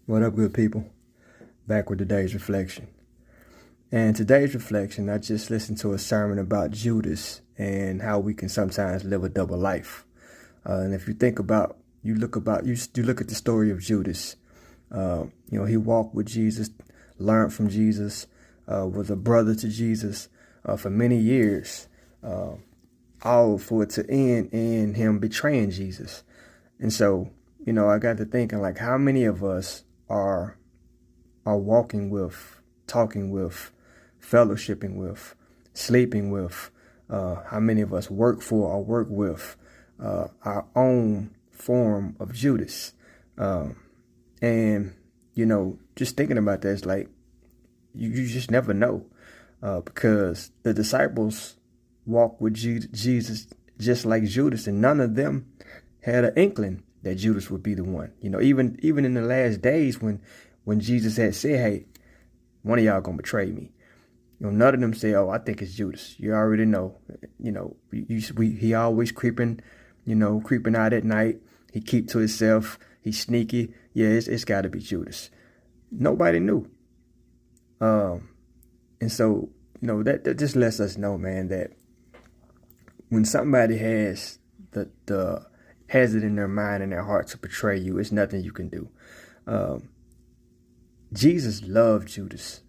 What up, good people? Back with today's reflection. And today's reflection, I just listened to a sermon about Judas and how we can sometimes live a double life. And if you think about, you look at the story of Judas. He walked with Jesus, learned from Jesus, was a brother to Jesus for many years, all for it to end in him betraying Jesus. And so, I got to thinking, like, how many of us are walking with, talking with, fellowshipping with, sleeping with, how many of us work for or work with our own form of Judas. And, just thinking about that, it's like, you just never know, because the disciples walked with Jesus just like Judas, and none of them had an inkling that Judas would be the one. Even in the last days when Jesus had said, hey, one of y'all gonna betray me. None of them say, oh, I think it's Judas. You already know. He always creeping out at night. He keep to himself. He's sneaky. Yeah, it's got to be Judas. Nobody knew. And so, that just lets us know, man, that when somebody has has it in their mind and their heart to betray you, it's nothing you can do. Jesus loved Judas.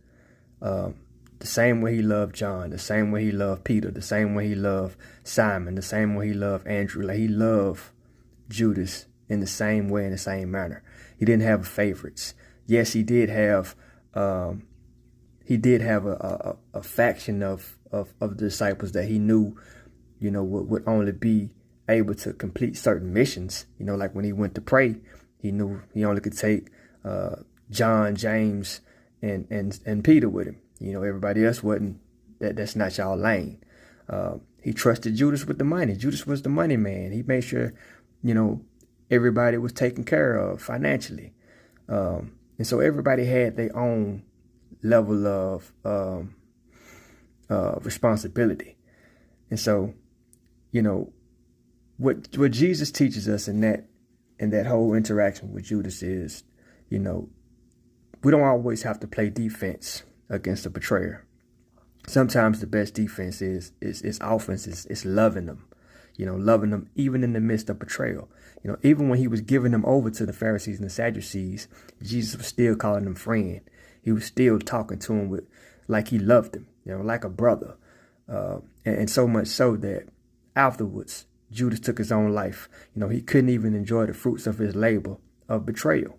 The same way he loved John, the same way he loved Peter, the same way he loved Simon, the same way he loved Andrew. Like, he loved Judas in the same way, in the same manner. He didn't have favorites. Yes, he did have a faction of the disciples that he knew, would only be able to complete certain missions. Like when he went to pray, he knew he only could take John, James, and Peter with him. Everybody else wasn't. That's not y'all lane. He trusted Judas with the money. Judas was the money man. He made sure, everybody was taken care of financially. And so everybody had their own level of responsibility. And so, what Jesus teaches us in that whole interaction with Judas is, we don't always have to play defense against a betrayer. Sometimes the best defense is offense. It's loving them, loving them even in the midst of betrayal. Even when he was giving them over to the Pharisees and the Sadducees, Jesus was still calling them friend. He was still talking to him like he loved him, like a brother. And so much so that afterwards, Judas took his own life. He couldn't even enjoy the fruits of his labor of betrayal.